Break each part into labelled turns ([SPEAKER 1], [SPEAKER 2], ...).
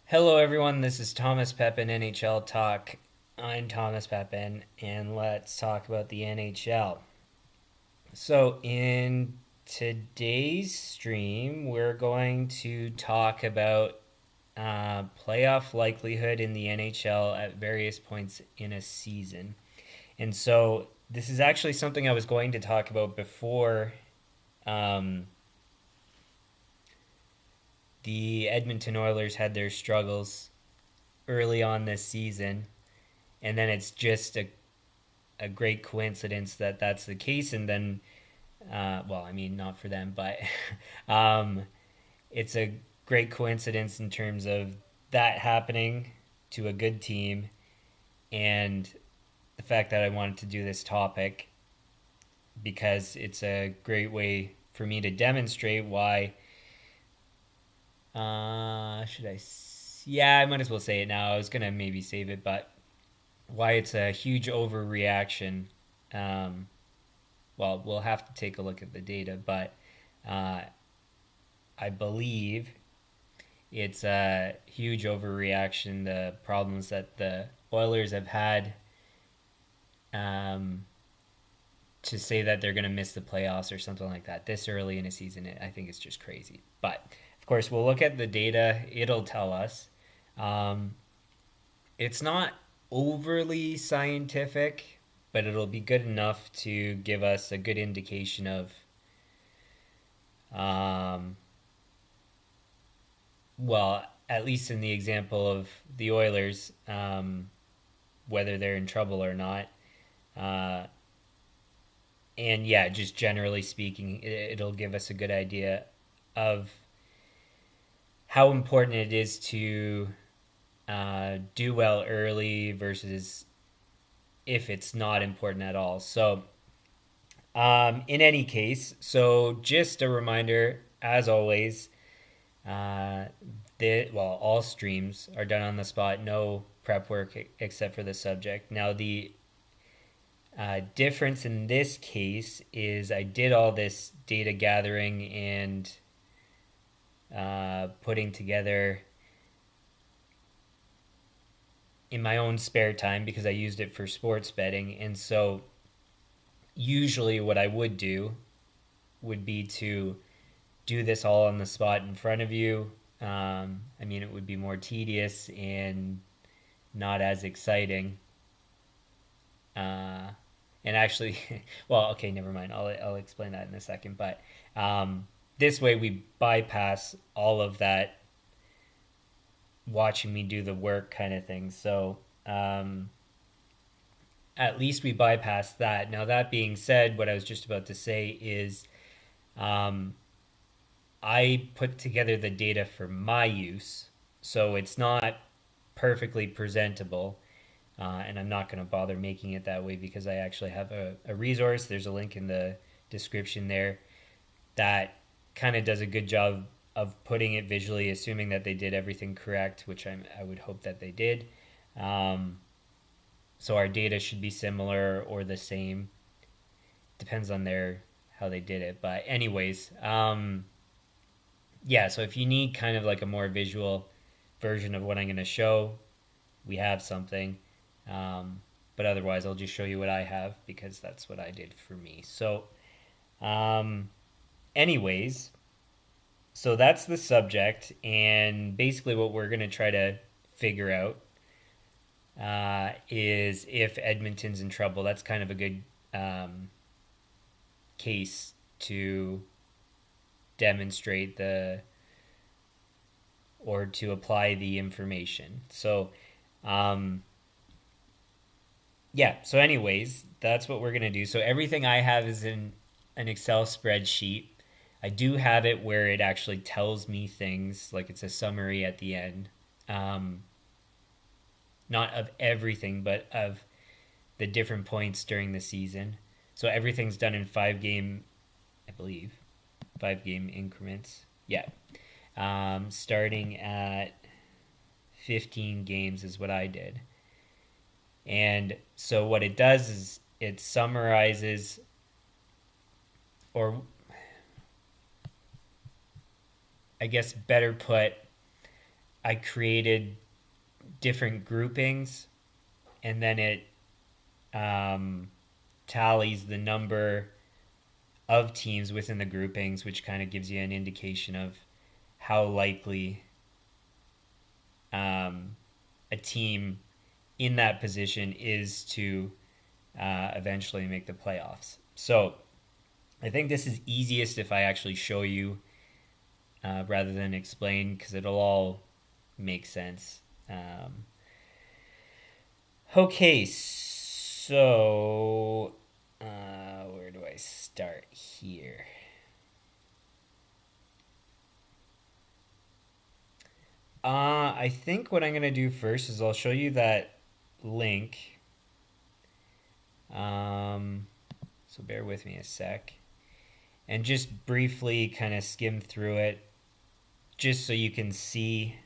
[SPEAKER 1] Hello, everyone. This is Thomas Pepin NHL Talk. I'm Thomas Pepin, and let's talk about the NHL. So, in today's stream, we're going to talk about playoff likelihood in the NHL at various points in a season. And so, this is actually something I was going to talk about before um, the Edmonton Oilers had their struggles early on this season. And then it's just a great coincidence that that's the case. And then, well, I mean, not for them, but um, it's a great coincidence in terms of that happening to a good team and the fact that I wanted to do this topic because it's a great way for me to demonstrate why. Should I? Yeah, I might as well say it now. I was gonna maybe save it, but why it's a huge overreaction. Um, well, we'll have to take a look at the data, but uh, I believe it's a huge overreaction. The problems that the Oilers have had um, to say that they're going to miss the playoffs or something like that this early in a season, I think it's just crazy. But of course, we'll look at the data, it'll tell us. Um, it's not overly scientific, but it'll be good enough to give us a good indication of um, well, at least in the example of the Oilers, whether they're in trouble or not. Uh, and yeah, just generally speaking, it'll give us a good idea of how important it is to do well early versus if it's not important at all. So, in any case, so just a reminder, as always, uh, all streams are done on the spot, no prep work except for the subject. Now, the difference in this case is I did all this data gathering and putting together in my own spare time because I used it for sports betting. And so, usually, what I would do would be to do this all on the spot in front of you. I mean, it would be more tedious and not as exciting. Uh, and actually, well, okay, never mind. I'll explain that in a second. But this way, we bypass all of that watching me do the work kind of thing. So at least we bypass that. Now, that being said, what I was just about to say is um, I put together the data for my use, so it's not perfectly presentable. And I'm not going to bother making it that way because I actually have a resource. There's a link in the description there that kind of does a good job of putting it visually, assuming that they did everything correct, which I would hope that they did. Um, so our data should be similar or the same. Depends on their how they did it. But anyways, yeah. So if you need kind of like a more visual version of what I'm going to show, we have something. But otherwise, I'll just show you what I have because that's what I did for me. So, um, anyways, so that's the subject, and basically what we're going to try to figure out is if Edmonton's in trouble. That's kind of a good case to demonstrate the or to apply the information. So, um, yeah, so anyways, that's what we're going to do. So everything I have is in an Excel spreadsheet. I do have it where it actually tells me things, like it's a summary at the end. Um, not of everything, but of the different points during the season. So everything's done in 5 game, I believe, 5 game increments. Yeah. Starting at 15 games is what I did. And so what it does is it summarizes, or I guess better put, I created different groupings, and then it um, tallies the number of teams within the groupings, which kind of gives you an indication of how likely a team in that position is to eventually make the playoffs. So I think this is easiest if I actually show you rather than explain, because it'll all make sense. Okay, so where do I start here? I think what I'm going to do first is I'll show you that link. So bear with me a sec. And just briefly kind of skim through it, just so you can see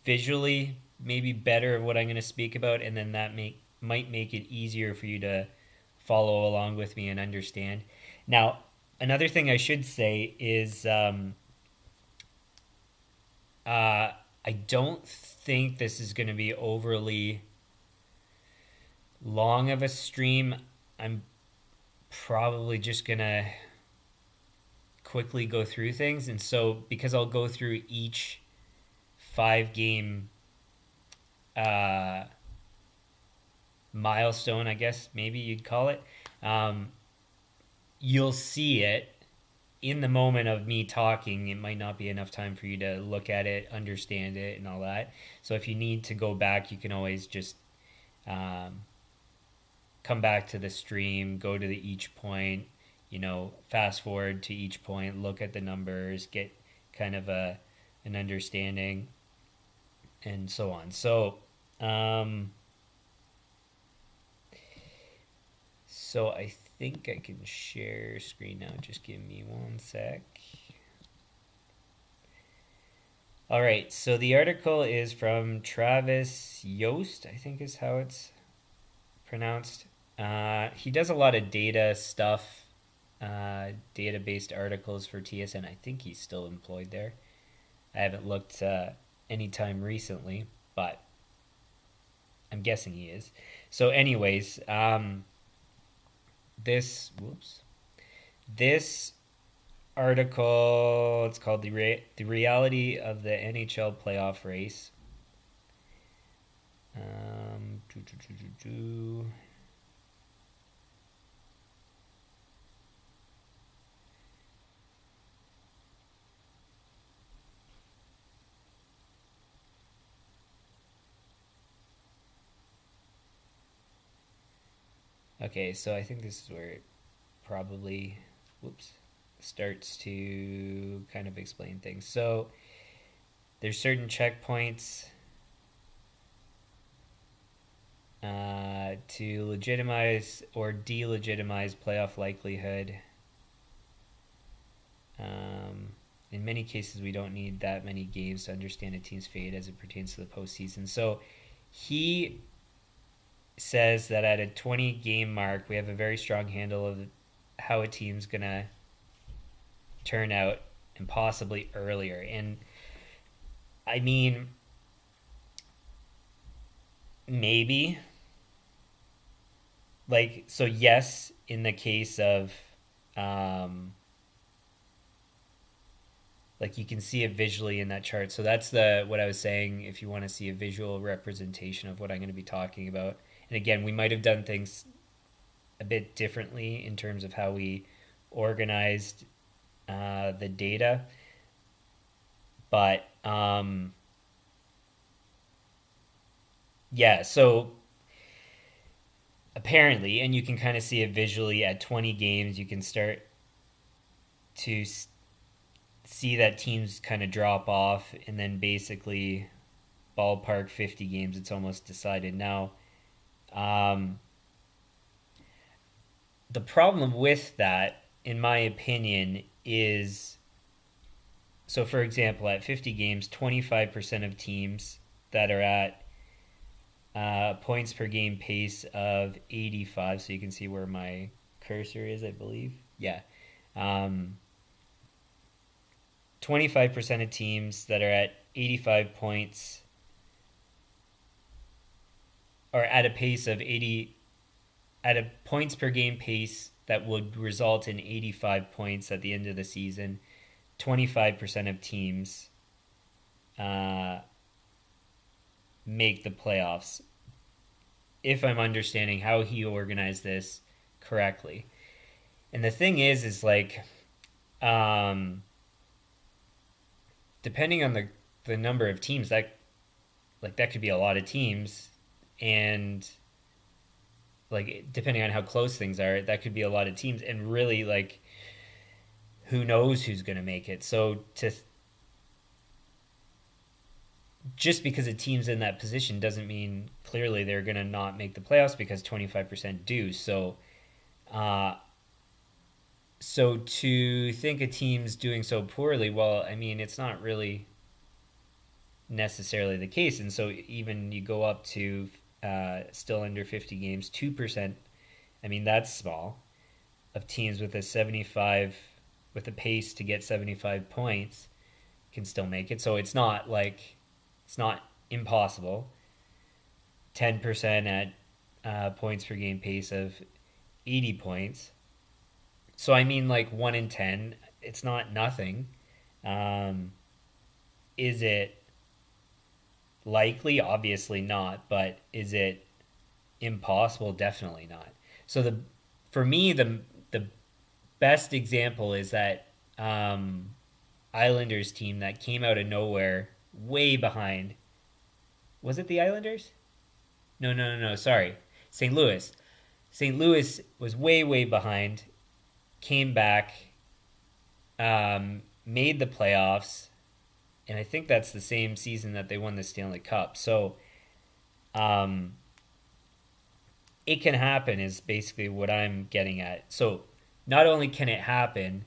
[SPEAKER 1] visually maybe better of what I'm going to speak about, and then that might make it easier for you to follow along with me and understand. Now, another thing I should say is I don't think this is going to be overly long of a stream. I'm probably just going to quickly go through things. And so, because I'll go through each 5-game milestone, I guess maybe you'd call it, you'll see it in the moment of me talking. It might not be enough time for you to look at it, understand it, and all that. So if you need to go back, you can always just come back to the stream, go to each point, fast forward to each point, look at the numbers, get kind of an understanding, and so on. So I think I can share screen now. Just give me one sec. All right, so the article is from Travis Yost, I think is how it's pronounced. He does a lot of data stuff, data-based articles for TSN. I think he's still employed there. I haven't looked anytime recently, but I'm guessing he is. So anyways, this article, it's called the reality of the NHL playoff race. Okay, so I think this is where it probably starts to kind of explain things. So there's certain checkpoints to legitimize or delegitimize playoff likelihood. In many cases, we don't need that many games to understand a team's fate as it pertains to the postseason. So he says that at a 20-game mark, we have a very strong handle of how a team's going to turn out, and possibly earlier. And I mean, maybe. So yes, in the case of, you can see it visually in that chart. So that's what I was saying, if you want to see a visual representation of what I'm going to be talking about. And again, we might have done things a bit differently in terms of how we organized the data. But yeah, so apparently, and you can kind of see it visually at 20 games, you can start to see that teams kind of drop off, and then basically ballpark 50 games, it's almost decided. Now, the problem with that, in my opinion, is, so for example, at 50 games, 25% of teams that are at points per game pace of 85, so you can see where my cursor is, I believe. Yeah. 25% of teams that are at 85 points or at a pace of 80, at a points per game pace that would result in 85 points at the end of the season. 25% of teams uh, make the playoffs, if I'm understanding how he organized this correctly. And the thing is like, um, depending on the number of teams, that could be a lot of teams, and like depending on how close things are, that could be a lot of teams, and really like who knows who's going to make it. So to just because a team's in that position doesn't mean clearly they're going to not make the playoffs, because 25% do. Uh, so to think a team's doing so poorly, well, I mean, it's not really necessarily the case. And so even you go up to still under 50 games, 2%, I mean, that's small, of teams with a 75, with a pace to get 75 points can still make it. So it's not like, it's not impossible. 10% at points per game pace of 80 points. So I mean, like 1 in 10, it's not nothing. Um, is it likely? Obviously not. But is it impossible? Definitely not. So for me, the best example is that Islanders team that came out of nowhere, way behind. Was it the Islanders? No, no, no, no. Sorry, St. Louis. St. Louis was way behind, came back, made the playoffs, and I think that's the same season that they won the Stanley Cup. So, um, it can happen is basically what I'm getting at. So, not only can it happen,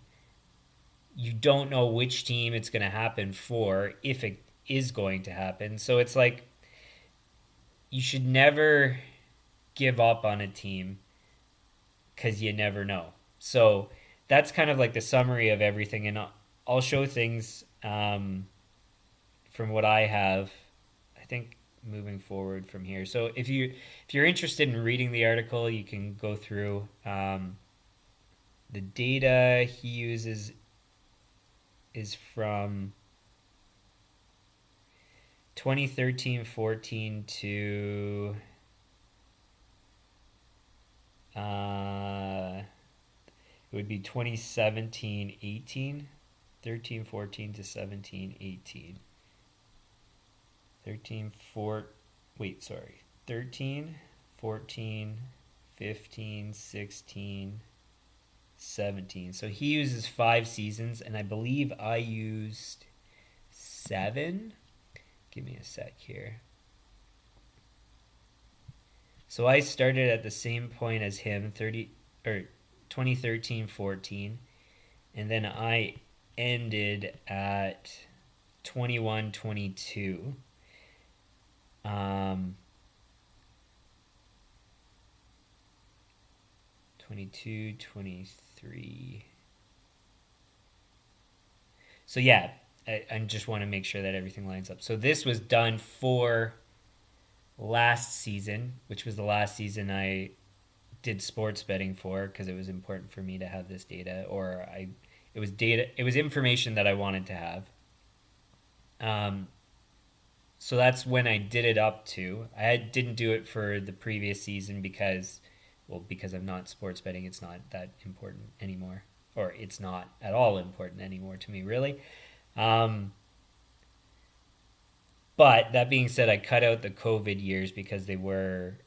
[SPEAKER 1] you don't know which team it's going to happen for, if it is going to happen. So it's like you should never give up on a team, because you never know. So that's kind of like the summary of everything, and I'll show things from what I have, I think, moving forward from here. So if you're interested in reading the article, you can go through. The data he uses is from 2013-14 to it would be 2017-18, 13-14 to 17-18. 13, 14, 15, 16, 17. So he uses 5 seasons, and I believe I used 7. Give me a sec here. So I started at the same point as him, 2013-14, and then I ended at 21-22. 22, 23. So yeah, I just want to make sure that everything lines up. So this was done for last season, which was the last season I did sports betting for, because it was important for me to have this data, it was information that I wanted to have. So that's when I did it up to. Didn't do it for the previous season because I'm not sports betting. It's not that important anymore, or it's not at all important anymore to me, really. But that being said, I cut out the COVID years because they were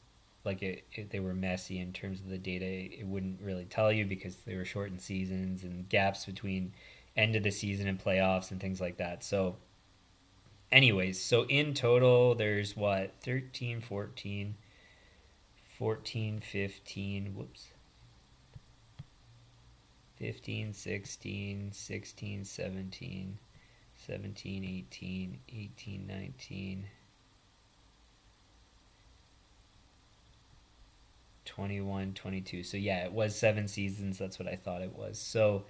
[SPEAKER 1] they were messy in terms of the data. It wouldn't really tell you, because they were shortened seasons and gaps between end of the season and playoffs and things like that. So anyways, so in total there's 13, 14, 14, 15, 15, 16, 16, 17, 17, 18, 18, 19, 21, 22. So yeah, it was 7 seasons. That's what I thought it was. So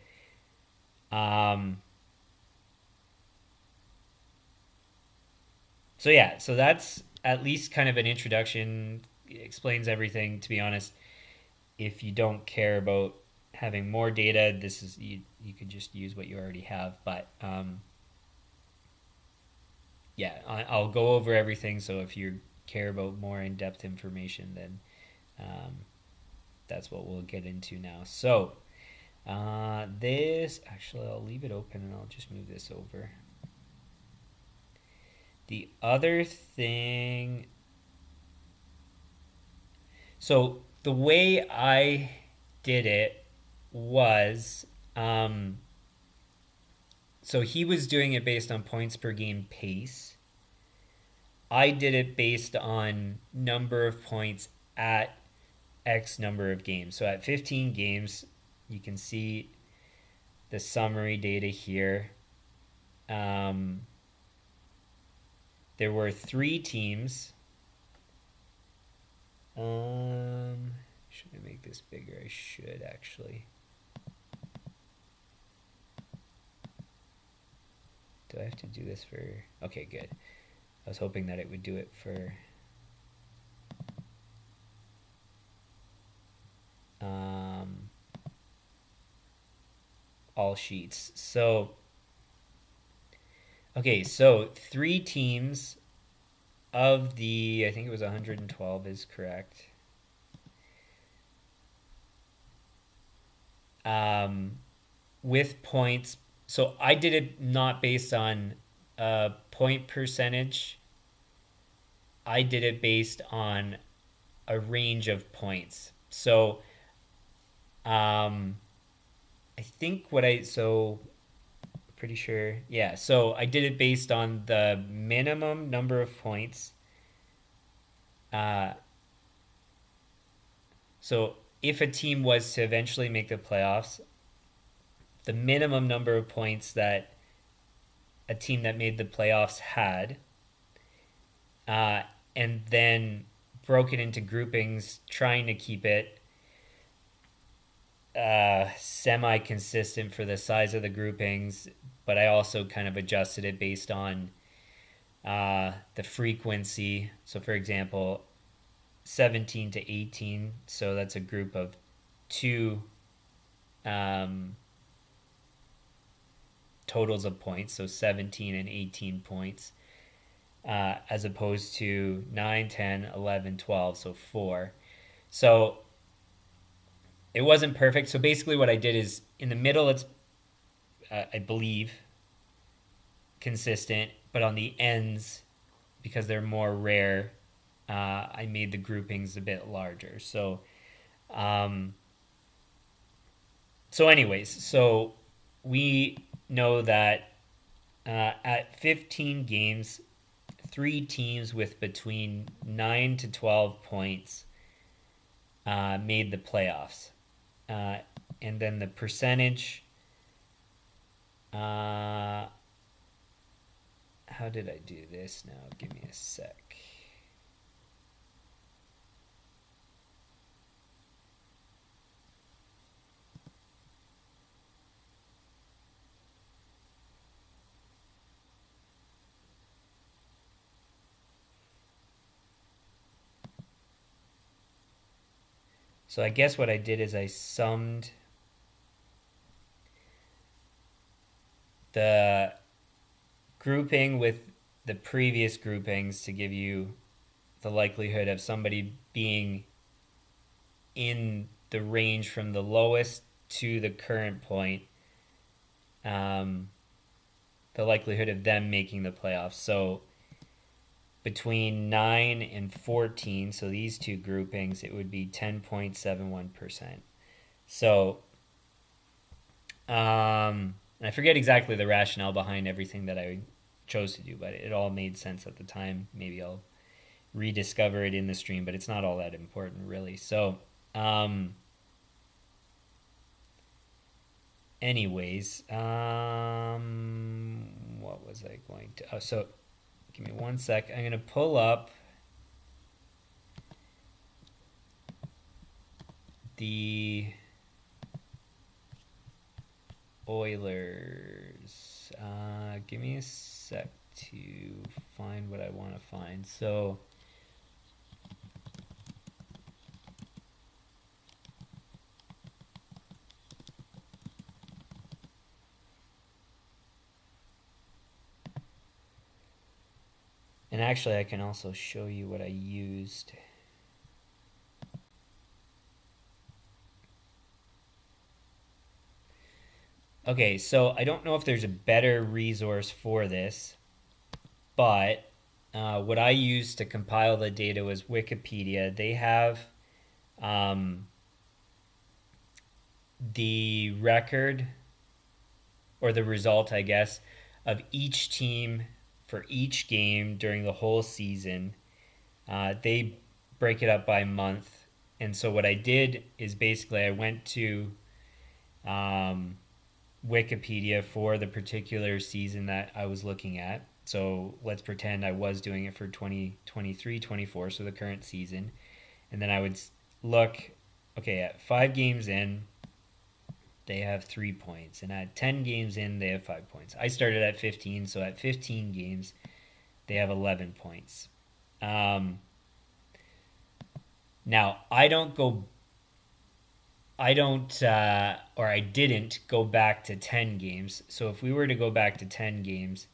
[SPEAKER 1] So yeah, so that's at least kind of an introduction. It explains everything. To be honest, if you don't care about having more data, this is you could just use what you already have. But yeah, I'll go over everything. So if you care about more in depth information, then um, that's what we'll get into now. So this actually, I'll leave it open and I'll just move this over. The other thing, so the way I did it was, um, so he was doing it based on points per game pace. I did it based on number of points at X number of games. So at 15 games, you can see the summary data here. Um, there were 3 teams. Should I make this bigger? I should actually. Do I have to do this for? Okay, good. I was hoping that it would do it for all sheets. So, okay, so 3 teams of the, I think it was 112 is correct. With points. So I did it not based on point percentage. I did it based on a range of points. So I think so pretty sure. Yeah, so I did it based on the minimum number of points. So if a team was to eventually make the playoffs, the minimum number of points that a team that made the playoffs had, uh, and then broke it into groupings, trying to keep it semi-consistent for the size of the groupings, but I also kind of adjusted it based on the frequency. So, for example, 17 to 18, so that's a group of 2 totals of points, so 17 and 18 points, as opposed to 9, 10, 11, 12, so 4. So it wasn't perfect. So basically, what I did is in the middle, it's I believe consistent, but on the ends, because they're more rare, I made the groupings a bit larger. Um, anyways, so we know that at 15 games, 3 teams with between 9 to 12 points made the playoffs. And then the percentage. How did I do this now? Give me a sec. So I guess what I did is I summed the grouping with the previous groupings to give you the likelihood of somebody being in the range from the lowest to the current point, the likelihood of them making the playoffs. So between 9 and 14, so these 2 groupings, it would be 10.71%. So, and I forget exactly the rationale behind everything that I chose to do, but it all made sense at the time. Maybe I'll rediscover it in the stream, but it's not all that important, really. So, anyways, what was I going to? Oh, so give me one sec. I'm going to pull up the Oilers. Give me a sec. to find what I want to find. So and actually I can also show you what I used. Okay, so I don't know if there's a better resource for this, but what I used to compile the data was Wikipedia. They have um, the record or the result, I guess, of each team for each game during the whole season. They break it up by month. And so what I did is basically I went to um, Wikipedia for the particular season that I was looking at. So let's pretend I was doing it for 2023-24, so the current season. And then I would look, okay, at 5 games in, they have 3 points. And at 10 games in, they have 5 points. I started at 15, so at 15 games, they have 11 points. Now, I didn't go back to 10 games. So if we were to go back to 10 games,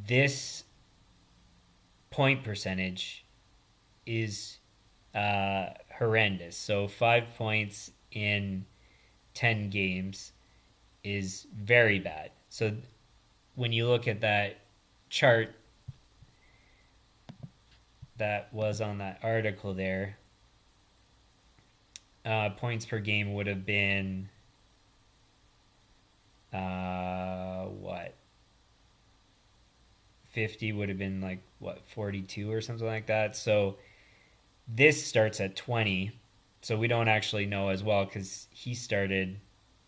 [SPEAKER 1] this point percentage is horrendous. So 5 points in 10 games is very bad. So when you look at that chart that was on that article there, points per game would have been what 50 would have been like what 42 or something like that. So this starts at 20, so we don't actually know as well because he started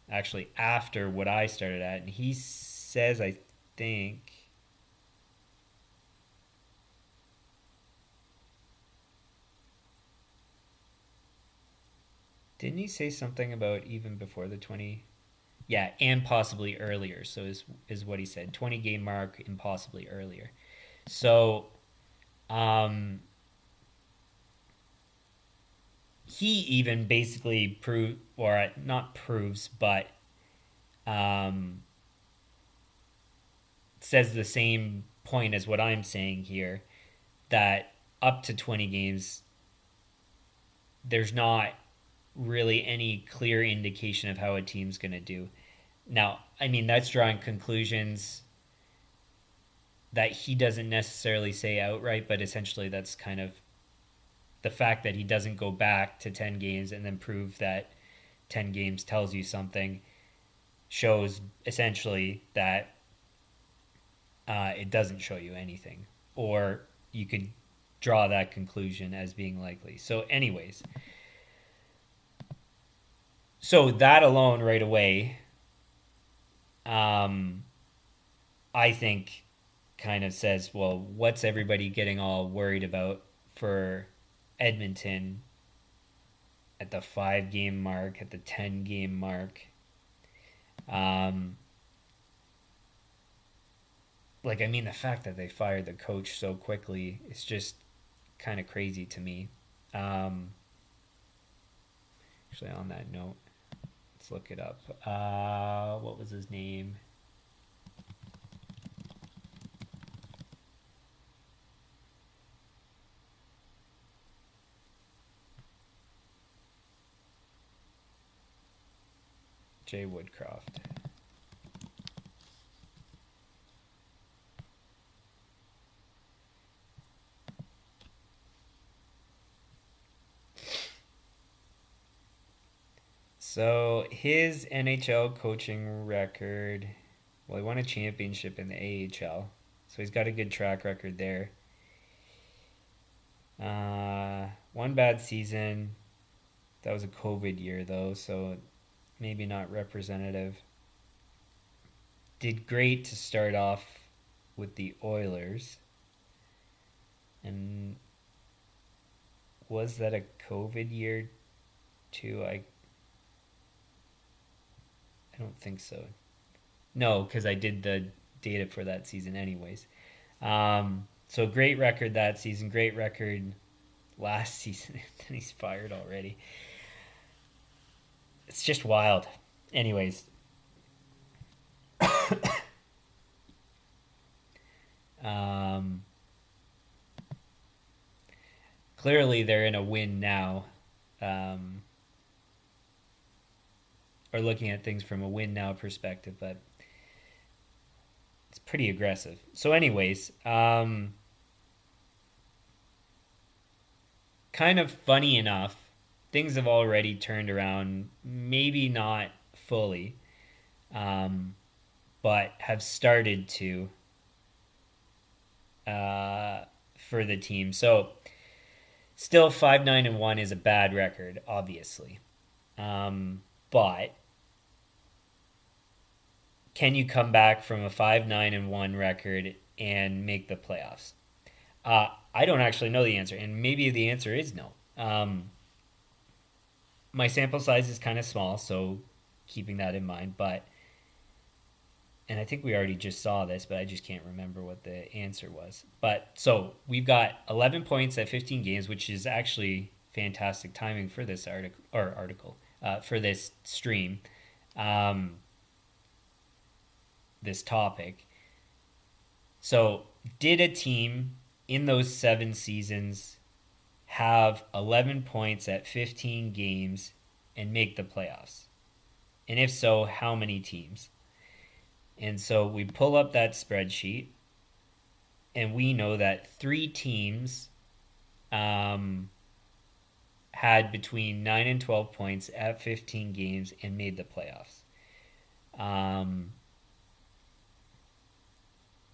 [SPEAKER 1] actually after what I started at, and he says I think didn't he say something about even before the 20? Yeah, and possibly earlier. So is what he said. 20 game mark and possibly earlier. So he even basically not proves, but um, says the same point as what I'm saying here, that up to 20 games, there's not really any clear indication of how a team's going to do. Now, I mean, that's drawing conclusions that he doesn't necessarily say outright, but essentially that's kind of the fact that he doesn't go back to 10 games and then prove that 10 games tells you something shows essentially that it doesn't show you anything. Or you could draw that conclusion as being likely. So, anyways, so that alone right away, um, I think kind of says, well, what's everybody getting all worried about for Edmonton at the 5 game mark, at the 10 game mark? Um, like, I mean, the fact that they fired the coach so quickly is just kind of crazy to me. Um, actually, on that note, let's look it up. What was his name? Jay Woodcroft. So his NHL coaching record, well, he won a championship in the AHL, so he's got a good track record there. One bad season. That was a COVID year, though, so maybe not representative. Did great to start off with the Oilers. And was that a COVID year, too? I don't think so. No, because I did the data for that season anyways. So great record that season, great record last season, and he's fired already. It's just wild. Anyways, um, clearly they're in a win now, um, or looking at things from a win now perspective, but it's pretty aggressive. So, anyways, kind of funny enough, things have already turned around, maybe not fully, um, but have started to for the team. So, still 5-9-1 is a bad record, obviously. But can you come back from a 5-9-1 record and make the playoffs? I don't actually know the answer, and maybe the answer is no. My sample size is kind of small, so keeping that in mind. But, and I think we already just saw this, but I just can't remember what the answer was. But so we've got 11 points at 15 games, which is actually fantastic timing for this article for this stream, this topic. So, did a team in those 7 seasons have 11 points at 15 games and make the playoffs? And if so, how many teams? And so we pull up that spreadsheet, and we know that 3 teams had between 9 and 12 points at 15 games and made the playoffs.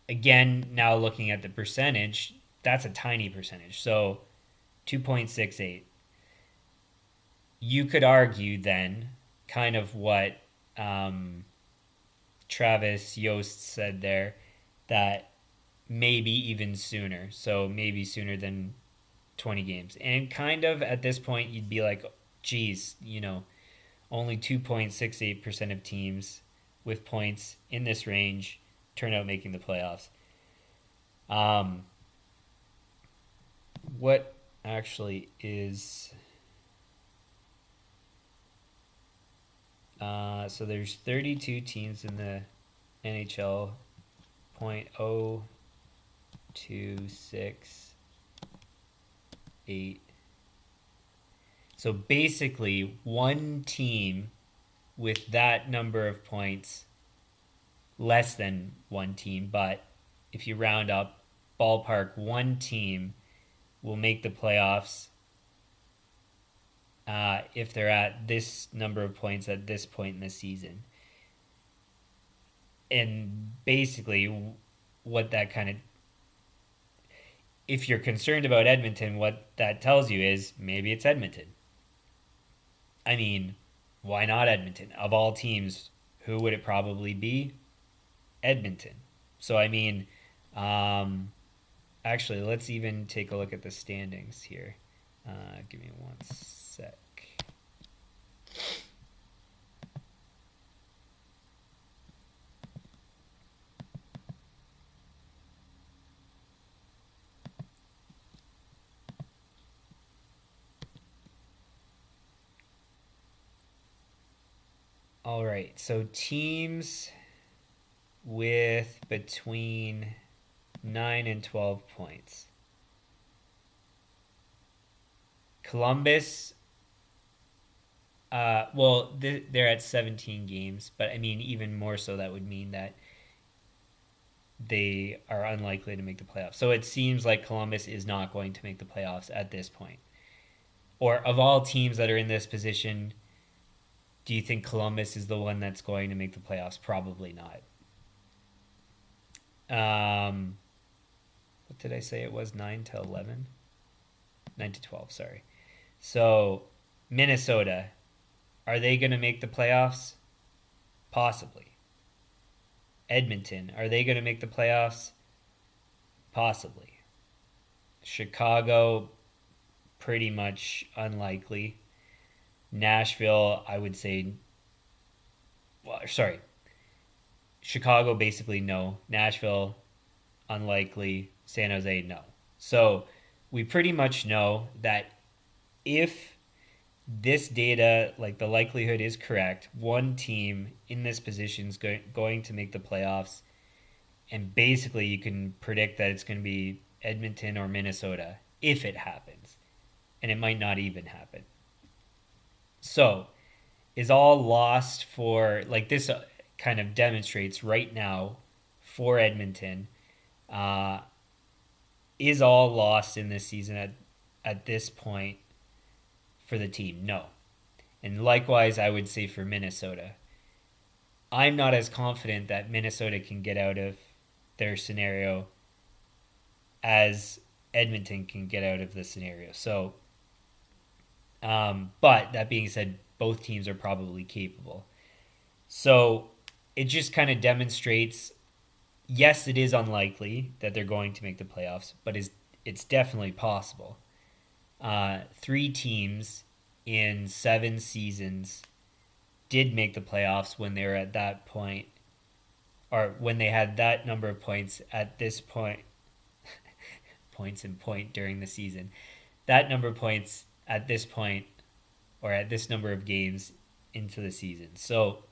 [SPEAKER 1] Again, now looking at the percentage, that's a tiny percentage. So 2.68. You could argue then, kind of what Travis Yost said there, that maybe even sooner. So maybe sooner than 20 games. And kind of at this point, you'd be like, geez, only 2.68% of teams with points in this range turn out making the playoffs. What actually is... so there's 32 teams in the NHL, 0.0268. So basically, one team with that number of points, less than one team, but if you round up, ballpark, one team will make the playoffs if they're at this number of points at this point in the season. And basically, what that kind of... If you're concerned about Edmonton, what that tells you is maybe it's Edmonton. I mean, why not Edmonton? Of all teams, who would it probably be? Edmonton. So, I mean, actually, let's even take a look at the standings here. Give me one sec. All right, so teams with between 9 and 12 points. Columbus, they're at 17 games, but I mean, even more so, that would mean that they are unlikely to make the playoffs. So it seems like Columbus is not going to make the playoffs at this point. Or of all teams that are in this position, do you think Columbus is the one that's going to make the playoffs? Probably not. What did I say it was? 9 to 11? 9 to 12, sorry. So, Minnesota, are they going to make the playoffs? Possibly. Edmonton, are they going to make the playoffs? Possibly. Chicago, pretty much unlikely. Nashville, I would say... Well, sorry. Chicago, basically no. Nashville, unlikely. San Jose, no. So we pretty much know that if this data, like the likelihood is correct, one team in this position is going to make the playoffs, and basically you can predict that it's going to be Edmonton or Minnesota if it happens, and it might not even happen. So, is all lost for, like, this kind of demonstrates right now for Edmonton, uh, is all lost in this season at this point for the team? No. And likewise, I would say for Minnesota. I'm not as confident that Minnesota can get out of their scenario as Edmonton can get out of the scenario. So, but that being said, both teams are probably capable. So it just kind of demonstrates, yes, it is unlikely that they're going to make the playoffs, but it's definitely possible. 3 teams in 7 seasons did make the playoffs when they were at that point, or when they had that number of points at this point, points and point during the season, that number of points at this point, or at this number of games into the season. So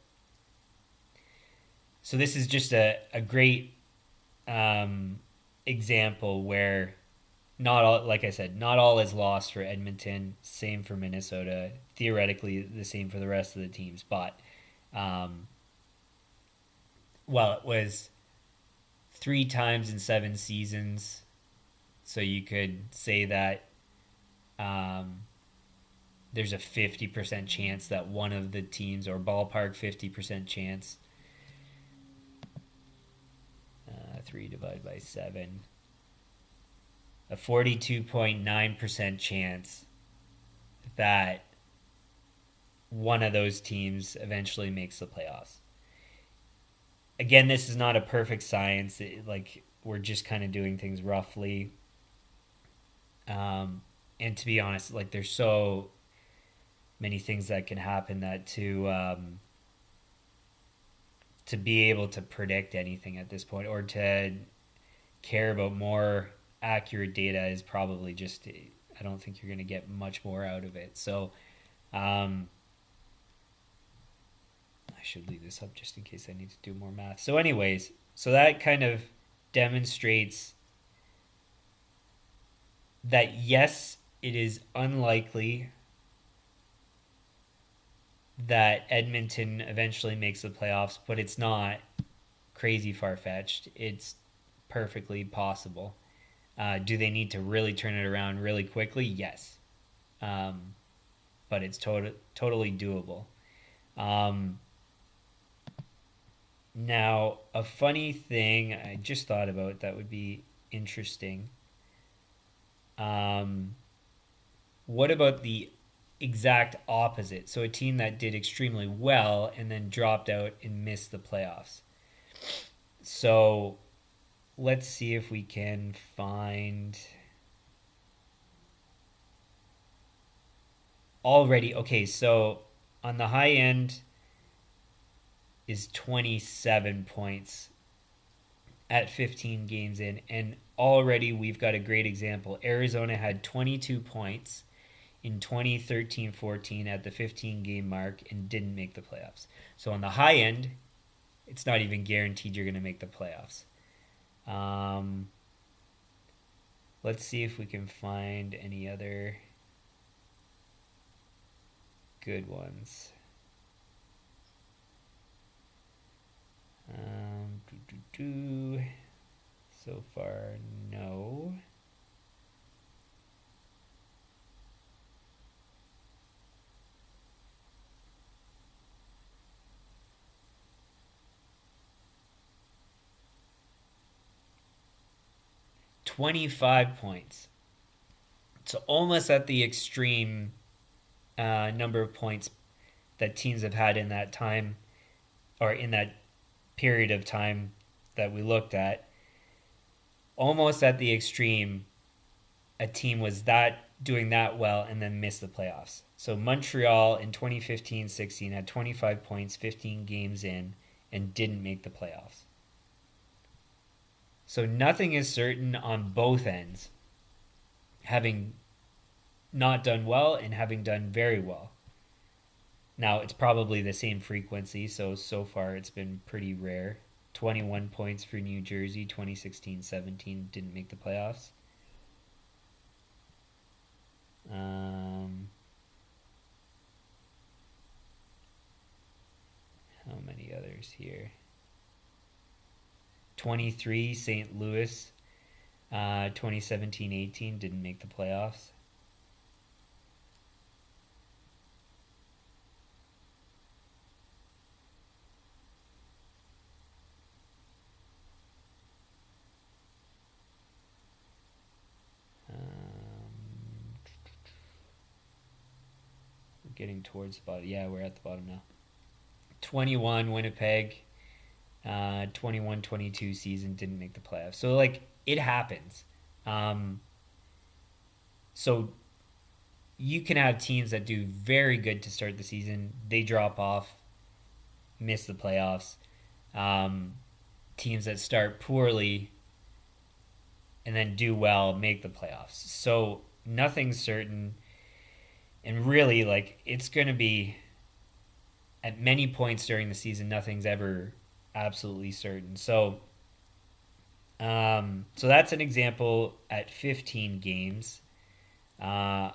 [SPEAKER 1] this is just a great example where not all, like I said, not all is lost for Edmonton. Same for Minnesota. Theoretically, the same for the rest of the teams. But well, it was 3 times in 7 seasons, so you could say that there's a 50% chance that one of the teams, or ballpark 50% chance. 3 divided by 7. A 42.9% chance that one of those teams eventually makes the playoffs. Again, this is not a perfect science. We're just kind of doing things roughly. And to be honest, like, there's so many things that can happen that to be able to predict anything at this point, or to care about more accurate data, is probably just, I don't think you're going to get much more out of it. So I should leave this up just in case I need to do more math. So anyways, so that kind of demonstrates that yes, it is unlikely that Edmonton eventually makes the playoffs, but it's not crazy far-fetched. It's perfectly possible. Do they need to really turn it around really quickly? Yes. But it's totally doable. Now, a funny thing I just thought about that would be interesting. What about the exact opposite? So a team that did extremely well and then dropped out and missed the playoffs. So let's see if we can find already. Okay, so on the high end is 27 points at 15 games in, and already we've got a great example. Arizona had 22 points in 2013-14 at the 15-game mark and didn't make the playoffs. So on the high end, it's not even guaranteed you're going to make the playoffs. Let's see if we can find any other good ones. So far, no. $25 points. So almost at the extreme number of points that teams have had in that time, or in that period of time that we looked at. Almost at the extreme, a team was doing that well and then missed the playoffs. So Montreal in 2015-16 had 25 points, 15 games in, and didn't make the playoffs. So nothing is certain on both ends, having not done well and having done very well. Now, it's probably the same frequency, so far it's been pretty rare. 21 points for New Jersey, 2016-17 didn't make the playoffs. How many others here? 23, St. Louis, 2017-18 didn't make the playoffs. Getting towards the bottom. Yeah, we're at the bottom now. 21 Winnipeg, 21-22 season didn't make the playoffs. So like it happens. So you can have teams that do very good to start the season. They drop off, miss the playoffs. Teams that start poorly and then do well make the playoffs. So nothing's certain. And really, like, it's going to be at many points during the season, nothing's ever absolutely certain. So that's an example at 15 games. To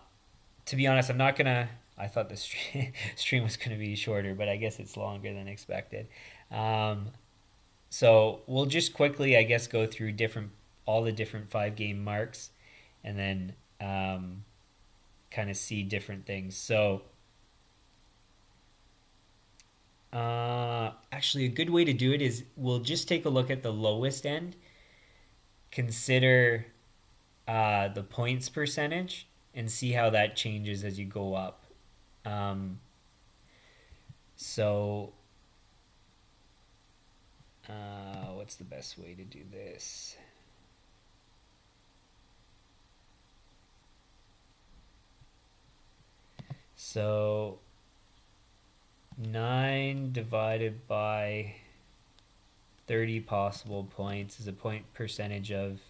[SPEAKER 1] be honest, I'm not gonna. I thought the stream was gonna be shorter, but I guess it's longer than expected. So we'll just quickly, I guess, go through all the different 5-game marks, and then kind of see different things. So actually, a good way to do it is we'll just take a look at the lowest end, consider the points percentage, and see how that changes as you go up. So what's the best way to do this? So 9 divided by 30 possible points is a point percentage of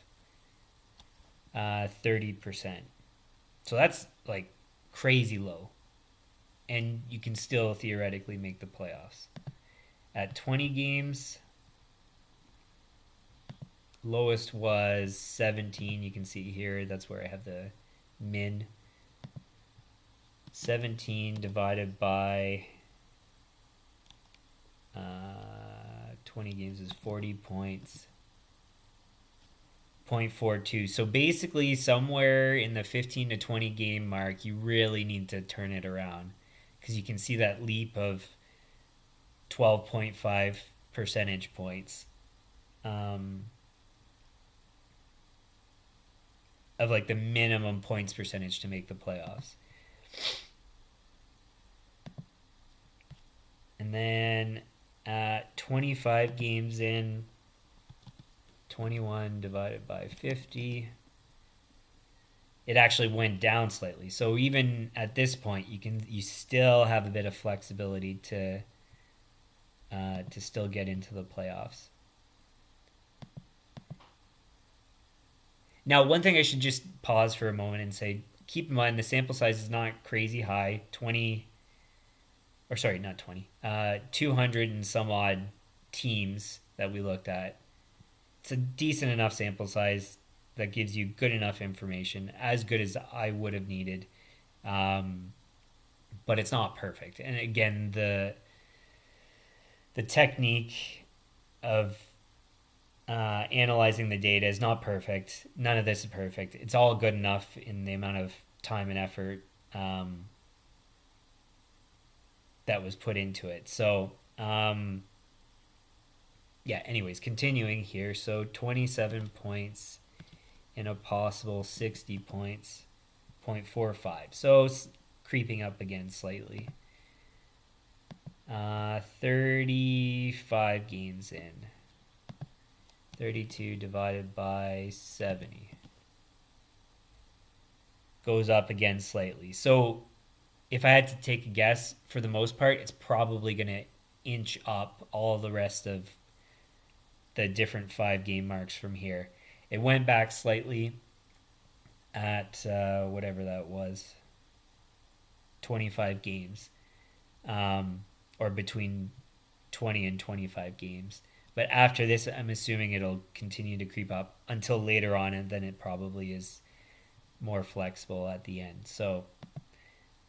[SPEAKER 1] 30%. So that's like crazy low. And you can still theoretically make the playoffs. At 20 games, lowest was 17. You can see here, that's where I have the min. 17 divided by 20 games is 40 points. 0.42. So basically, somewhere in the 15 to 20 game mark, you really need to turn it around, because you can see that leap of 12.5 percentage points of like the minimum points percentage to make the playoffs. And then 25 games in, 21 divided by 50, it actually went down slightly. So even at this point, you still have a bit of flexibility to still get into the playoffs. Now, one thing I should just pause for a moment and say, keep in mind the sample size is not crazy high. 200 and some odd teams that we looked at. It's a decent enough sample size that gives you good enough information, as good as I would have needed. But it's not perfect. And again, the technique of analyzing the data is not perfect. None of this is perfect. It's all good enough in the amount of time and effort that was put into it. So, anyways, continuing here. So 27 points in a possible 60 points, 0.45. So creeping up again slightly. 35 games in. 32 divided by 70. Goes up again slightly. So if I had to take a guess, for the most part, it's probably going to inch up all the rest of the different 5 game marks from here. It went back slightly at whatever that was, 25 games, or between 20 and 25 games. But after this, I'm assuming it'll continue to creep up until later on, and then it probably is more flexible at the end. So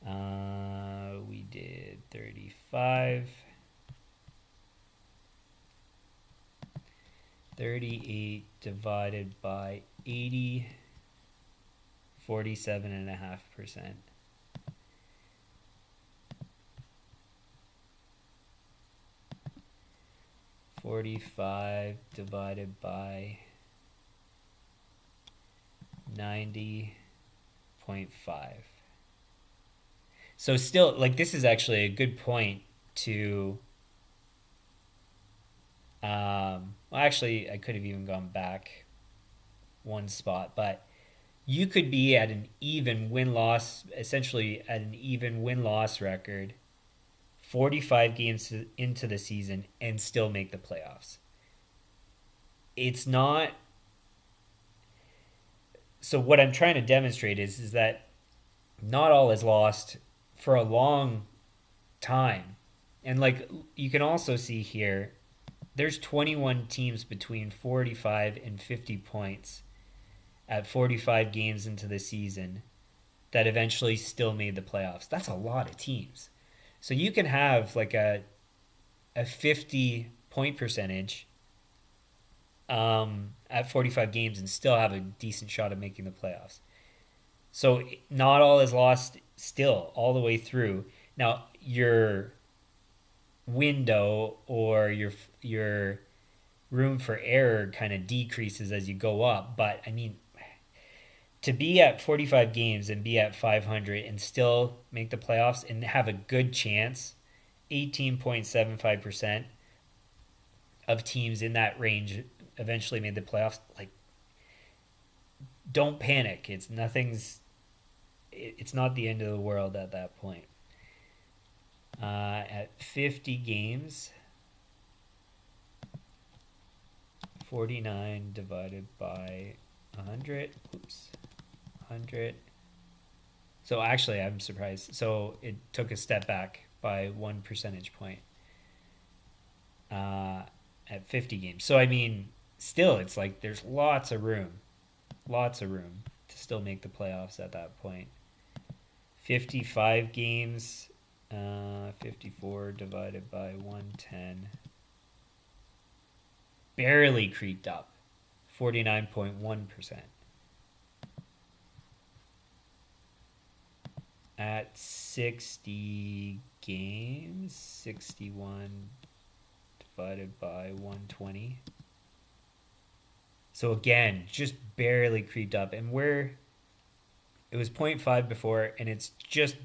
[SPEAKER 1] we did 35. 38 divided by 80, 47.5%. $45 divided by 90.5. So still, like, this is actually a good point to actually, I could have even gone back one spot, but you could be at an even win-loss, essentially at an even win-loss record 45 games into the season and still make the playoffs. It's not... So what I'm trying to demonstrate is that not all is lost for a long time. And like you can also see here, there's 21 teams between 45 and 50 points at 45 games into the season that eventually still made the playoffs. That's a lot of teams. So you can have like a 50 point percentage at 45 games and still have a decent shot at making the playoffs. So not all is lost still all the way through. Now your window or your room for error kind of decreases as you go up, but I mean, to be at 45 games and be at 500 and still make the playoffs and have a good chance, 18.75% of teams in that range eventually made the playoffs. Like, don't panic. It's not the end of the world at that point. At 50 games, 49 divided by 100. 100. So actually, I'm surprised. So it took a step back by 1 percentage point at 50 games. So I mean, still, it's like there's lots of room to still make the playoffs at that point. 55 games, 54 divided by 110. Barely creeped up, 49.1%. At 60 games, 61 divided by 120. So again, just barely creeped up. And where it was 0.5 before, and it's just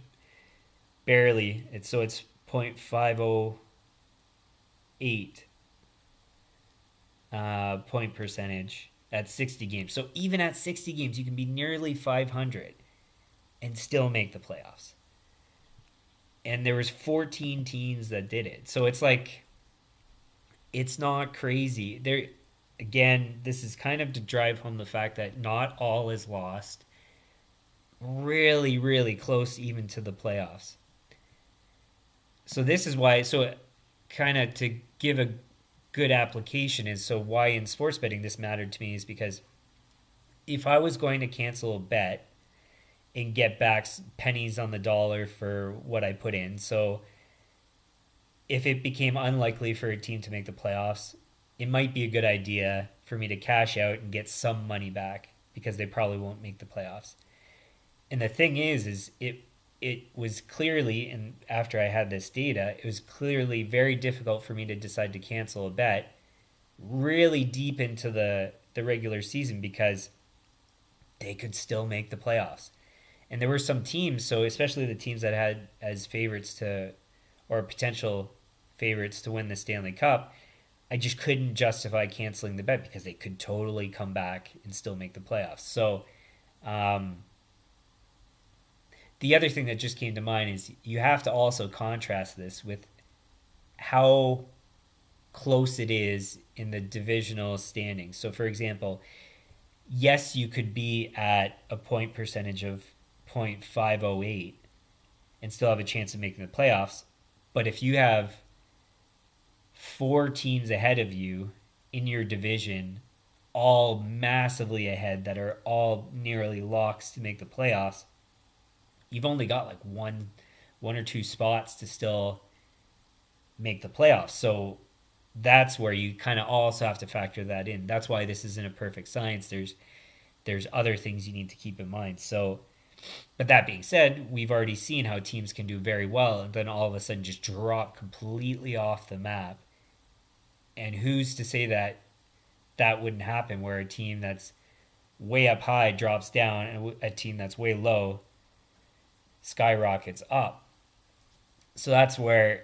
[SPEAKER 1] barely. It's 0.508 point percentage at 60 games. So even at 60 games, you can be nearly 500 and still make the playoffs. And there was 14 teams that did it. So it's like, it's not crazy. There, again, this is kind of to drive home the fact that not all is lost. Really, really close even to the playoffs. So this is why, so kind of to give a good application is, so why in sports betting this mattered to me is because if I was going to cancel a bet and get back pennies on the dollar for what I put in, so if it became unlikely for a team to make the playoffs, it might be a good idea for me to cash out and get some money back because they probably won't make the playoffs. And the thing is it was clearly, and after I had this data, it was clearly very difficult for me to decide to cancel a bet really deep into the regular season because they could still make the playoffs. And there were some teams, so especially the teams that had as favorites to, or potential favorites to win the Stanley Cup, I just couldn't justify canceling the bet because they could totally come back and still make the playoffs. So the other thing that just came to mind is you have to also contrast this with how close it is in the divisional standings. So, for example, yes, you could be at a point percentage of 0.508 and still have a chance of making the playoffs. But if you have 4 teams ahead of you in your division, all massively ahead, that are all nearly locks to make the playoffs, you've only got like one or two spots to still make the playoffs. So that's where you kind of also have to factor that in. That's why this isn't a perfect science. There's other things you need to keep in mind. So, but that being said, we've already seen how teams can do very well and then all of a sudden just drop completely off the map. And who's to say that that wouldn't happen, where a team that's way up high drops down and a team that's way low skyrockets up? So that's where,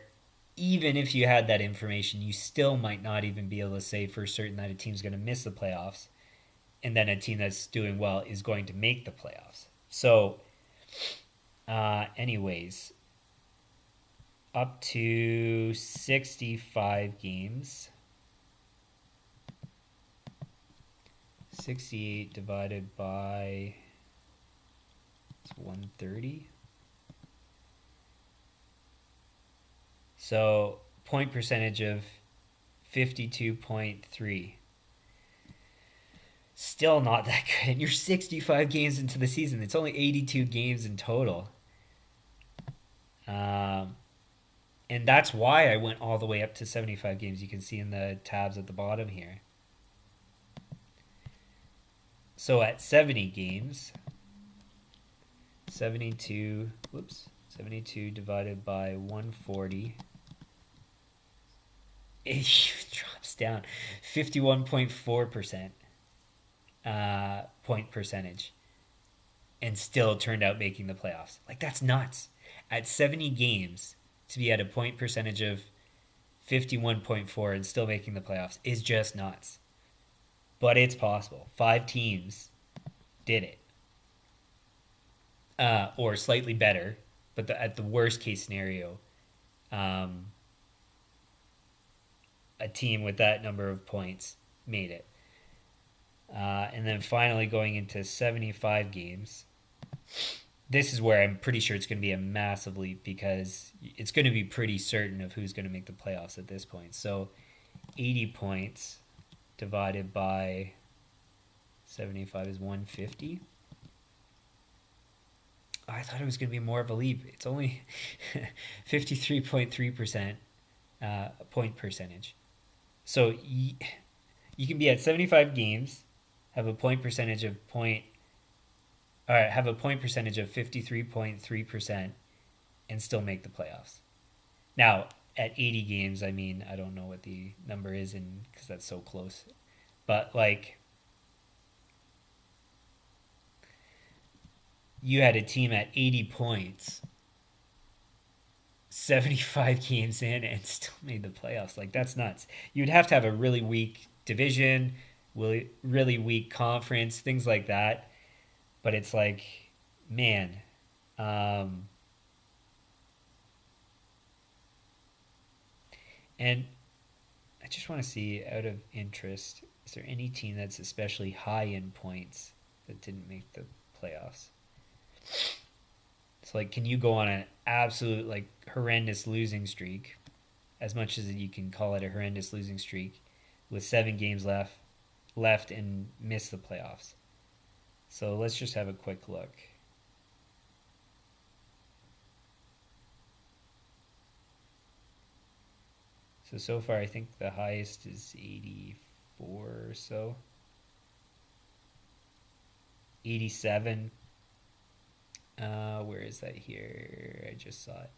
[SPEAKER 1] even if you had that information, you still might not even be able to say for certain that a team's going to miss the playoffs and then a team that's doing well is going to make the playoffs. So, anyways, up to 65 games. 68 divided by, it's 130. So point percentage of 52.3. Still not that good. And you're 65 games into the season. It's only 82 games in total. And that's why I went all the way up to 75 games. You can see in the tabs at the bottom here. So at 70 games, 72 divided by 140, it drops down 51.4% point percentage, and still turned out making the playoffs. Like, that's nuts. At 70 games, to be at a point percentage of 51.4 and still making the playoffs is just nuts. But it's possible. 5 teams did it. Or slightly better, but at the worst case scenario, a team with that number of points made it. And then finally going into 75 games, this is where I'm pretty sure it's going to be a massive leap, because it's going to be pretty certain of who's going to make the playoffs at this point. So 80 points divided by 75 is 150. I thought it was going to be more of a leap. It's only 53.3% point percentage. So you can be at 75 games, have a point percentage of 53.3%, and still make the playoffs. Now, at 80 games, I mean, I don't know what the number is, because that's so close. But, like, you had a team at 80 points, 75 games in, and still made the playoffs. Like, that's nuts. You'd have to have a really weak division, really weak conference, things like that. But it's like, man, and I just want to see, out of interest, is there any team that's especially high in points that didn't make the playoffs? So, like, can you go on an absolute, like, horrendous losing streak, as much as you can call it a horrendous losing streak, with 7 games left and miss the playoffs? So let's just have a quick look. So far, I think the highest is 84 or so. 87. Where is that here? I just saw it.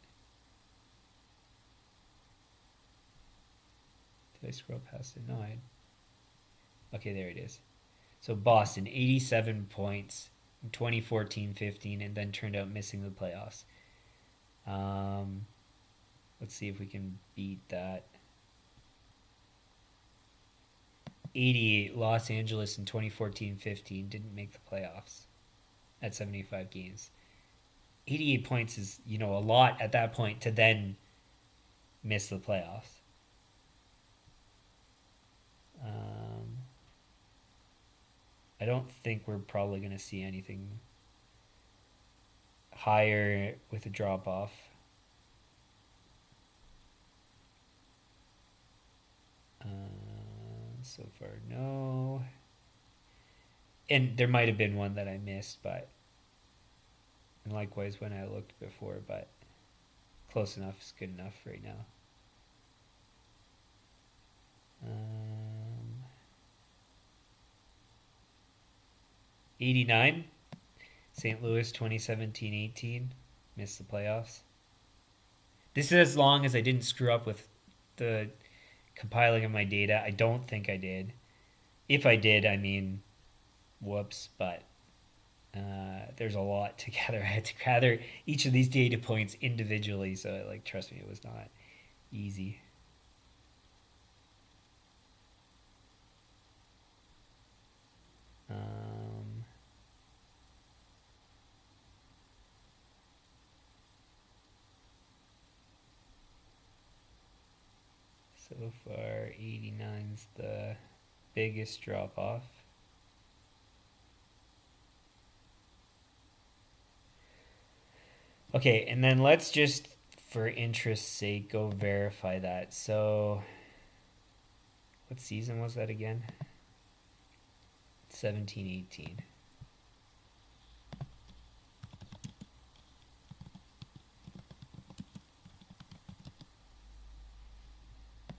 [SPEAKER 1] Did I scroll past it? No, okay, there it is. So Boston, 87 points in 2014-15, and then turned out missing the playoffs. Let's see if we can beat that. 88, Los Angeles in 2014-15, didn't make the playoffs at 75 games. 88 points is, a lot at that point to then miss the playoffs. I don't think we're probably going to see anything higher with a drop off. So far, no. And there might have been one that I missed, but and likewise when I looked before, but close enough is good enough right now. 89, St. Louis 2017-18, missed the playoffs. This is as long as I didn't screw up with the compiling of my data. I don't think I did. If I did, I mean, whoops, but there's a lot to gather. I had to gather each of these data points individually, so like trust me, it was not easy. So far, 89's the biggest drop off. Okay, and then let's just, for interest's sake, go verify that. So, what season was that again? 17-18.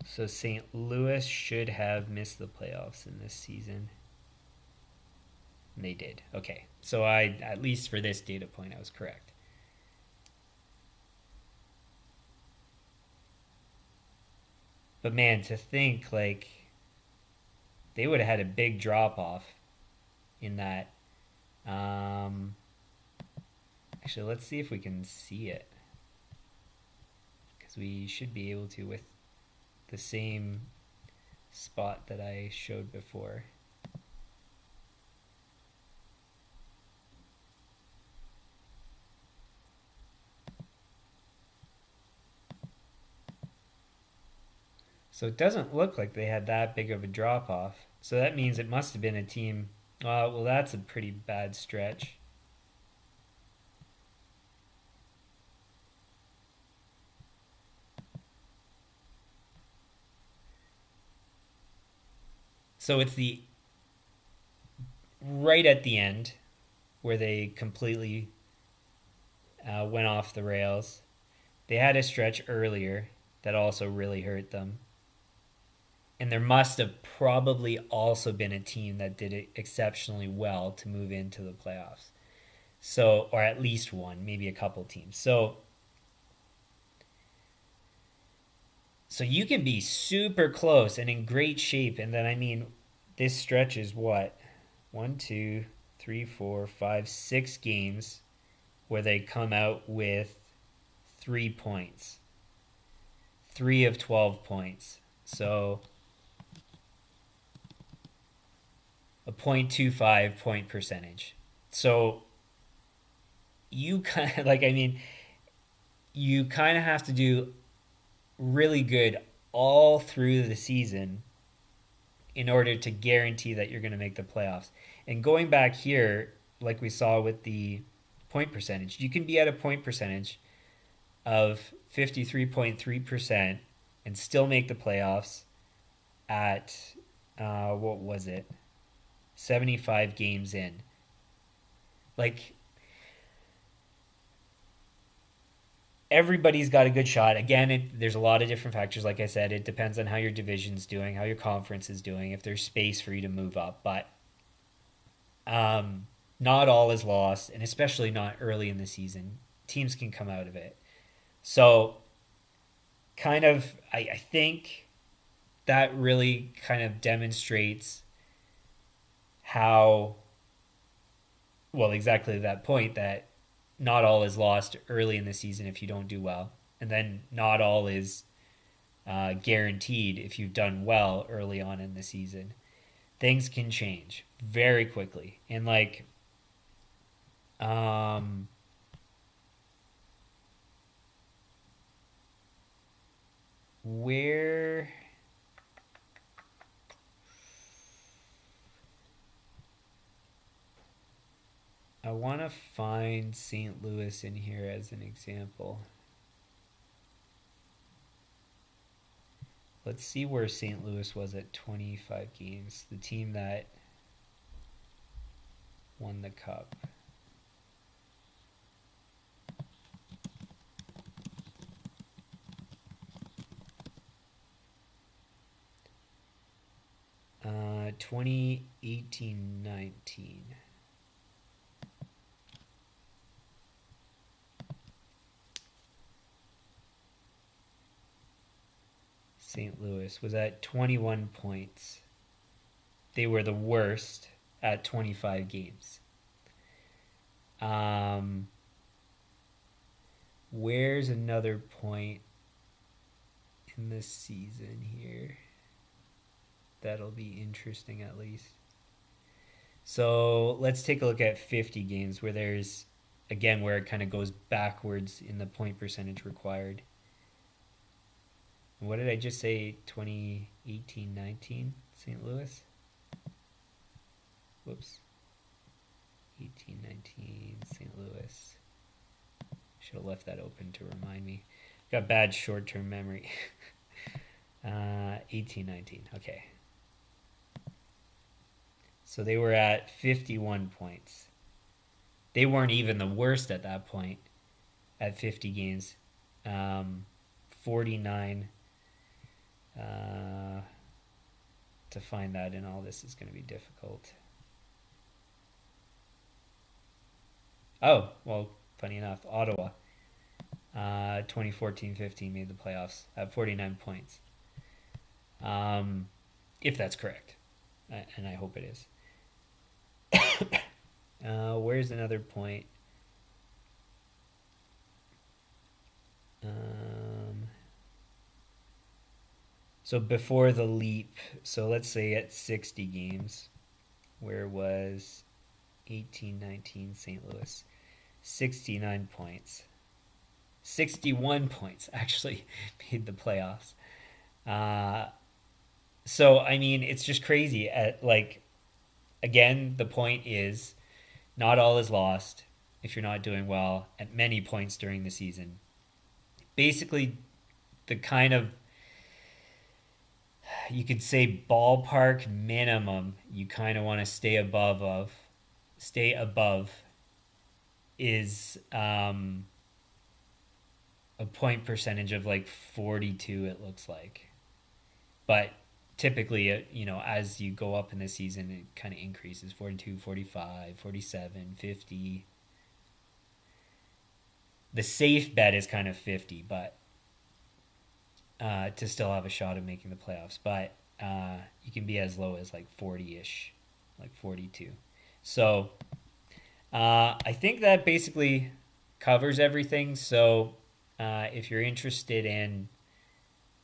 [SPEAKER 1] So St. Louis should have missed the playoffs in this season. And they did. Okay. So I, at least for this data point, I was correct. But man, to think like they would have had a big drop off in that. Actually, let's see if we can see it. Because we should be able to with the same spot that I showed before. So it doesn't look like they had that big of a drop off. So that means it must have been a team. Well, that's a pretty bad stretch. So it's the right at the end where they completely went off the rails. They had a stretch earlier that also really hurt them. And there must have probably also been a team that did it exceptionally well to move into the playoffs. So, or at least one, maybe a couple teams. So you can be super close and in great shape. And then, I mean, this stretch is what? 1, 2, 3, 4, 5, 6 games where they come out with 3 points. 3 of 12 points. So a .25 point percentage. So you kind of like, I mean, you kind of have to do really good all through the season in order to guarantee that you're going to make the playoffs. And going back here, like we saw with the point percentage, you can be at a point percentage of 53.3% and still make the playoffs at, what was it? 75 games in. Like, everybody's got a good shot. Again, there's a lot of different factors. Like I said, it depends on how your division's doing, how your conference is doing, if there's space for you to move up. But not all is lost, and especially not early in the season. Teams can come out of it. So, kind of, I think that really kind of demonstrates how, well, exactly that point that not all is lost early in the season if you don't do well. And then not all is guaranteed if you've done well early on in the season. Things can change very quickly. And like, where want to find St. Louis in here as an example. Let's see where St. Louis was at 25 games, the team that won the cup. Uh, 2018-19. St. Louis was at 21 points. They were the worst at 25 games. Where's another point in this season here? That'll be interesting at least. So let's take a look at 50 games where there's, again, where it kind of goes backwards in the point percentage required. What did I just say? 2018-19 St. Louis? Whoops. 18-19 St. Louis. Should have left that open to remind me. Got bad short-term memory. 18-19. Okay. So they were at 51 points. They weren't even the worst at that point at 50 games. 49. To find that in all this is going to be difficult. Oh, well, funny enough, Ottawa, 2014-15 made the playoffs at 49 points. If that's correct, and I hope it is. Where's another point? So before the leap, so let's say at 60 games, where was 18-19 St. Louis? 69 points. 61 points actually made the playoffs. So, I mean, it's just crazy. Again, the point is not all is lost if you're not doing well at many points during the season. Basically, the kind of, you could say ballpark minimum you kind of want to stay above is a point percentage of like 42, it looks like. But typically, as you go up in the season, it kind of increases 42, 45, 47, 50. The safe bet is kind of 50, but to still have a shot of making the playoffs. But you can be as low as like 40-ish, like 42. So I think that basically covers everything. So if you're interested in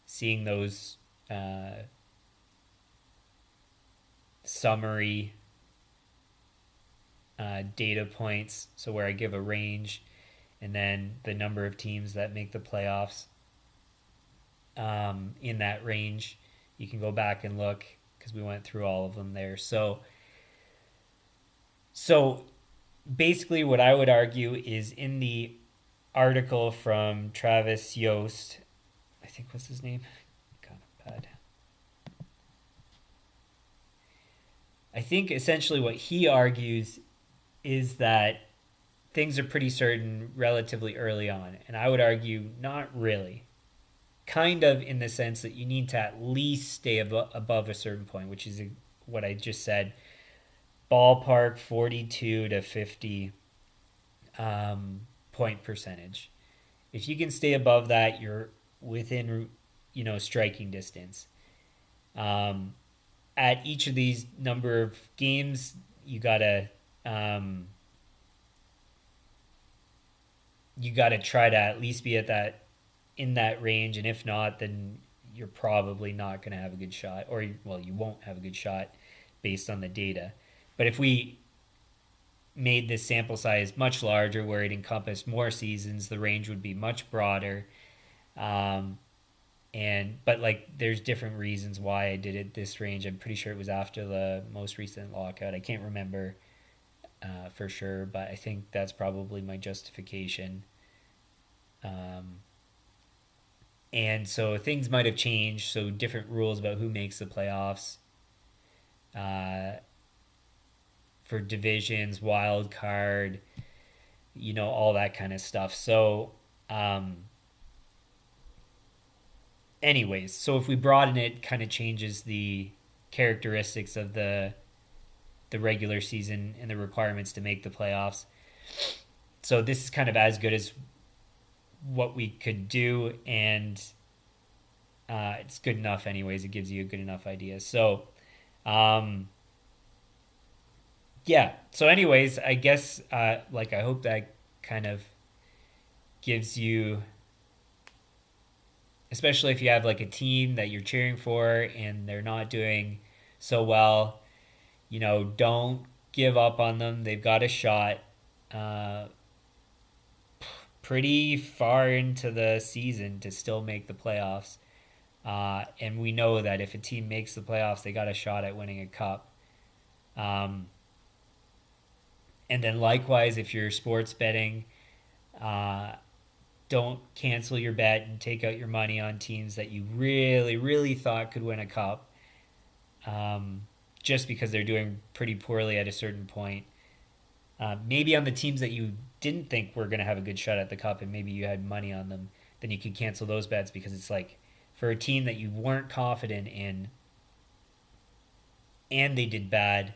[SPEAKER 1] seeing those summary data points, so where I give a range and then the number of teams that make the playoffs in that range, you can go back and look because we went through all of them there. So basically what I would argue is in the article from Travis Yost, I think what's his name? God, I'm bad. I think essentially what he argues is that things are pretty certain relatively early on. And I would argue not really. Kind of in the sense that you need to at least stay above a certain point, which is what I just said. Ballpark 42 to 50 point percentage. If you can stay above that, you're within, striking distance. At each of these number of games, you gotta try to at least be in that range, and if not, then you're probably not going to have a good shot, or you won't have a good shot based on the data. But if we made this sample size much larger, where it encompassed more seasons, the range would be much broader. But there's different reasons why I did it this range. I'm pretty sure it was after the most recent lockout. I can't remember for sure, but I think that's probably my justification. Um, and so things might have changed. So different rules about who makes the playoffs uh, for divisions, wild card, all that kind of stuff. So, anyways, so if we broaden it, kind of changes the characteristics of the regular season and the requirements to make the playoffs. So this is kind of as good as what we could do, and it's good enough anyways. It gives you a good enough idea. So, um, yeah. So, anyways, I guess I hope that kind of gives you, especially if you have like a team that you're cheering for and they're not doing so well, don't give up on them. They've got a shot. Uh, Pretty far into the season to still make the playoffs. And we know that if a team makes the playoffs, they got a shot at winning a cup. Um, and then likewise, if you're sports betting, uh, don't cancel your bet and take out your money on teams that you really, really thought could win a cup, just because they're doing pretty poorly at a certain point. Maybe on the teams that you didn't think were going to have a good shot at the cup and maybe you had money on them, then you could cancel those bets, because it's like for a team that you weren't confident in and they did bad,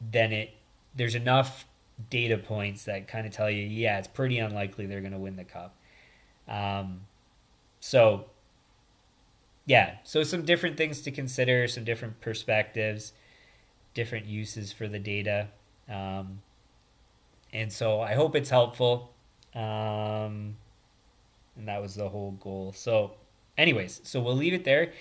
[SPEAKER 1] then there's enough data points that kind of tell you, yeah, it's pretty unlikely they're going to win the cup. Um, so yeah, so some different things to consider, some different perspectives, different uses for the data. Um, and so I hope it's helpful. And that was the whole goal. So, anyways, so we'll leave it there.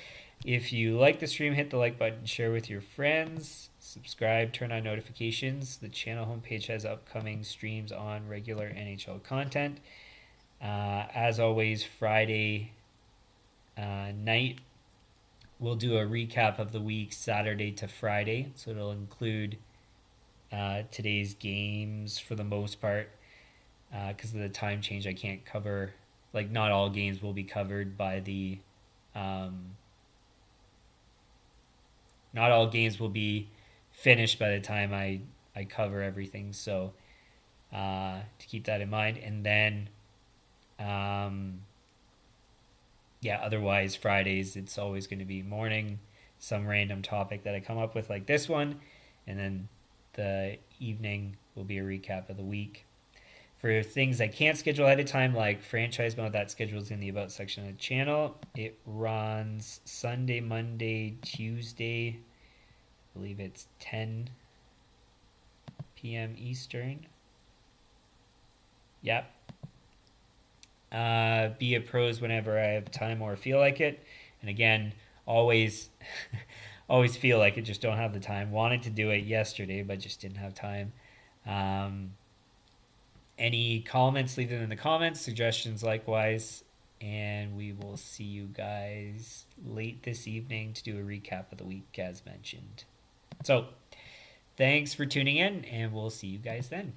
[SPEAKER 1] If you like the stream, hit the like button, share with your friends, subscribe, turn on notifications. The channel homepage has upcoming streams on regular NHL content. As always, Friday night, we'll do a recap of the week, Saturday to Friday. So it'll include today's games for the most part. Because of the time change, I can't cover, like, not all games will be covered by not all games will be finished by the time I cover everything. So to keep that in mind. And then, yeah, otherwise, Fridays, it's always going to be morning, some random topic that I come up with, like this one. And then the evening will be a recap of the week. For things I can't schedule ahead of time, like franchise mode, that schedule's in the About section of the channel. It runs Sunday, Monday, Tuesday. I believe it's 10 p.m. Eastern. Yep. Be a pros whenever I have time or feel like it. And again, always always feel like it, just don't have the time. Wanted to do it yesterday, but just didn't have time. Any comments, leave them in the comments. Suggestions likewise. And we will see you guys late this evening to do a recap of the week as mentioned. So thanks for tuning in, and we'll see you guys then.